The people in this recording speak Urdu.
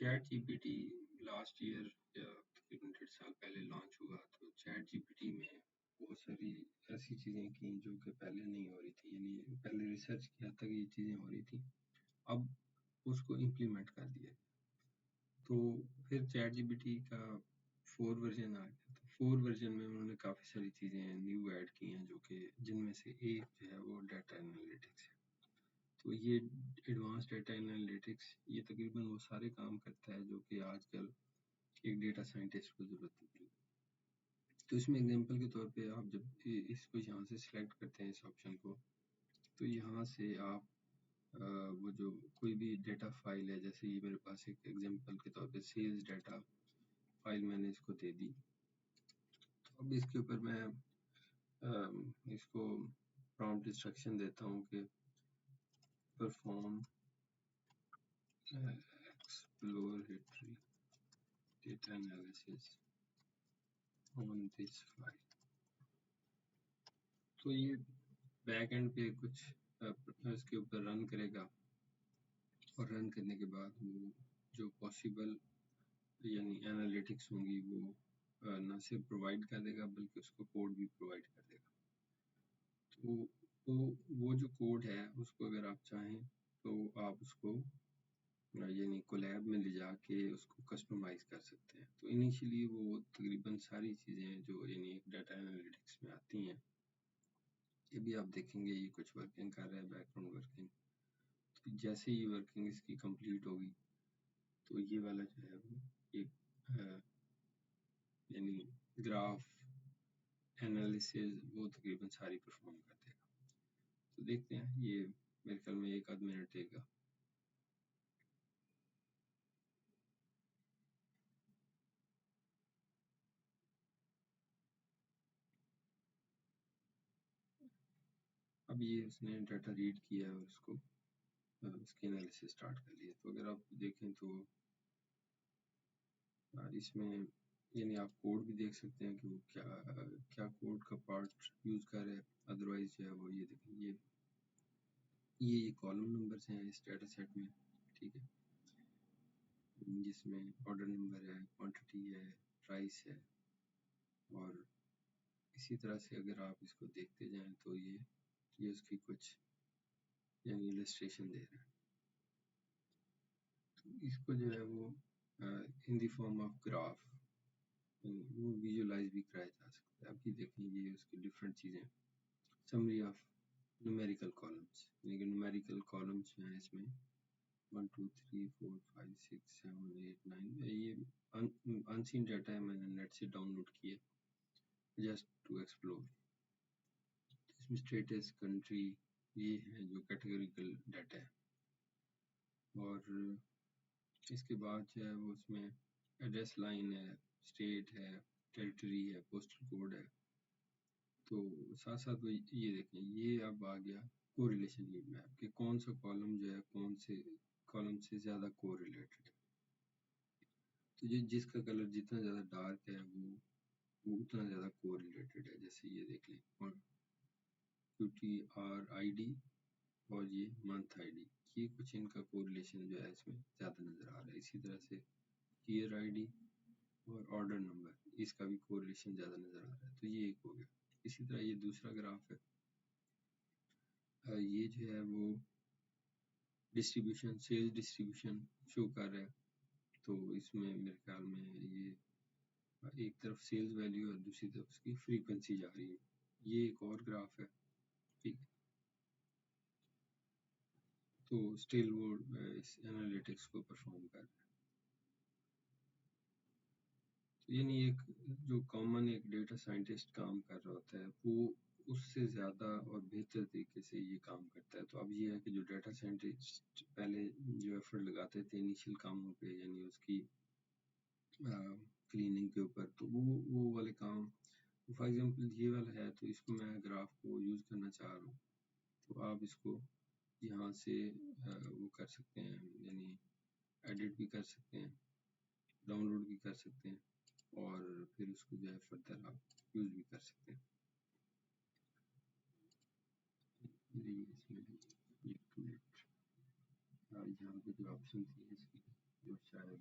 Chat G P T last year یا تقریباً 1.5 سال پہلے لانچ ہوا، تو چیٹ جی پی ٹی میں بہت ساری ایسی چیزیں کی جو کہ پہلے نہیں ہو رہی تھی، یعنی پہلے ریسرچ کی حد تک یہ چیزیں ہو رہی تھی، اب اس کو امپلیمنٹ کر دیا۔ تو پھر چیٹ جی پی ٹی کا 4 ورژن آ گیا، تو 4 ورژن میں انہوں نے کافی ساری چیزیں نیو ایڈ کی ہیں، جو کہ جن میں سے ایک جو ہے وہ ڈیٹا انالیٹکس ہے۔ تو یہ ایڈوانس ڈیٹا انالیٹکس یہ تقریباً وہ سارے کام کرتا ہے جو کہ آج کل ایک ڈیٹا سائنٹسٹ کو ضرورت ہوتی ہے۔ تو اس میں اگزامپل کے طور پہ آپ جب اس کو یہاں سے سلیکٹ کرتے ہیں اس آپشن کو، تو یہاں سے آپ وہ جو کوئی بھی ڈیٹا فائل ہے، جیسے یہ میرے پاس ایک اگزامپل کے طور پہ سیلز ڈیٹا فائل میں نے اس کو دے دی، تو اب اس کے اوپر میں اس کو پرامپٹ انسٹرکشن دیتا ہوں کہ perform exploratory data analysis on this file۔ تو یہ بیک اینڈ پہ کچھ اس کے اوپر رن کرے گا، اور رن کرنے کے بعد وہ جو پاسبل یعنی انالیٹکس ہوں گی وہ نہ صرف پرووائڈ کر دے گا بلکہ اس کو کوڈ بھی پرووائڈ کر دے گا۔ تو وہ جو کوڈ ہے اس کو اگر آپ چاہیں تو آپ اس کو یعنی کولیب میں لے جا کے اس کو کسٹمائز کر سکتے ہیں۔ تو انیشلی وہ تقریباً ساری چیزیں جو یعنی ایک ڈیٹا انالیٹکس میں آتی ہیں، یہ بھی آپ دیکھیں گے یہ کچھ ورکنگ کر رہا ہے، بیک گراؤنڈ ورکنگ۔ تو جیسے ہی ورکنگ اس کی کمپلیٹ ہوگی تو یہ والا جو ہے وہ ایک یعنی گراف انالیسز وہ تقریباً ساری پرفارم کر دے گا۔ تو دیکھتے ہیں، یہ میرے خیال میں 1 آدھ منٹ لے گا۔ اب یہ اس نے ڈیٹا ریڈ کیا اور اس کو اس کی انالیسس سٹارٹ کر لیا۔ تو اگر آپ دیکھیں تو اس میں یعنی آپ کوڈ بھی دیکھ سکتے ہیں کہ وہ کیا کوڈ کا پارٹ یوز کر رہے ہیں۔ ادروائز جو ہے وہ یہ دیکھیں، یہ کالم نمبرز ہیں اس ڈیٹا سیٹ میں، ٹھیک ہے، جس میں آرڈر نمبر ہے، کوانٹٹی ہے، پرائس ہے، اور اسی طرح سے اگر آپ اس کو دیکھتے جائیں تو یہ اس کی کچھ یعنی السٹریشن دے رہا ہے۔ تو اس کو جو ہے وہ ان دی فارم آف گراف وہ ویژولائز بھی کرایا جا سکتا ہے۔ اب یہ دیکھیں، یہ اس کی ڈفرینٹ چیزیں، سمری آف نومیریکل کالمس، یعنی کہ نومیریکل کالمس جو ہیں اس میں 1 2 3 4 5 6 7 8 9، یہ ان سین ڈیٹا ہے، میں نے نیٹ سے ڈاؤن لوڈ کیا جسٹ ٹو ایکسپلور۔ اس میں اسٹیٹس، کنٹری، یہ ہے جو کیٹیگوریکل ڈیٹا ہے، اور اس کے بعد جو ہے وہ اس میں ایڈریس لائن ہے، اسٹیٹ ہے، ٹیریٹری ہے، پوسٹل کوڈ ہے۔ تو ساتھ ساتھ یہ دیکھیں، یہ اب آ گیا کو ریلیشن ہیٹ میپ کہ کون سا کالم جو ہے کون سے کالم سے زیادہ کو ریلیٹڈ ہے۔ تو جس کا کلر جتنا زیادہ ڈارک ہے وہ اتنا زیادہ کو ریلیٹڈ ہے۔ جیسے یہ دیکھ لیں، اور QTR ID اور یہ منتھ ID، یہ کچھ ان کا کو ریلیشن جو ہے اس میں زیادہ نظر آ رہا ہے۔ اسی طرح سے ایئر ID اور آرڈر نمبر، اس کا بھی کو ریلیشن زیادہ نظر آ رہا ہے۔ تو یہ ایک ہو گیا۔ اسی طرح یہ دوسرا گراف ہے، یہ جو ہے وہ ڈسٹریبیوشن، سیلز ڈسٹریبیوشن شو کر رہا ہے۔ تو اس میں میرے خیال میں یہ ایک طرف سیلز ویلیو اور دوسری طرف اس کی فریکوینسی جا رہی ہے۔ یہ ایک اور گراف ہے، ٹھیک ہے۔ تو اسٹل وہ اس انالیٹکس کو پرفارم کر رہا ہے۔ یعنی ایک جو کامن ایک ڈیٹا سائنٹسٹ کام کر رہا ہوتا ہے وہ اس سے زیادہ اور بہتر طریقے سے یہ کام کرتا ہے۔ تو اب یہ ہے کہ جو ڈیٹا سائنٹسٹ پہلے جو ایفرٹ لگاتے تھے انیشیل کاموں پہ، یعنی اس کی کلیننگ کے اوپر، تو وہ والے کام، فار ایگزامپل یہ والا ہے، تو اس کو میں گراف کو یوز کرنا چاہ رہا ہوں، تو آپ اس کو یہاں سے وہ کر سکتے ہیں، یعنی ایڈٹ بھی کر سکتے ہیں، ڈاؤن لوڈ بھی کر سکتے ہیں، اور پھر اس کو جو ہے فردر آپ یوز بھی کر سکتے ہیں۔ اس میں ایک منٹ، یہاں پہ جو آپشن تھی اس کی جو شاید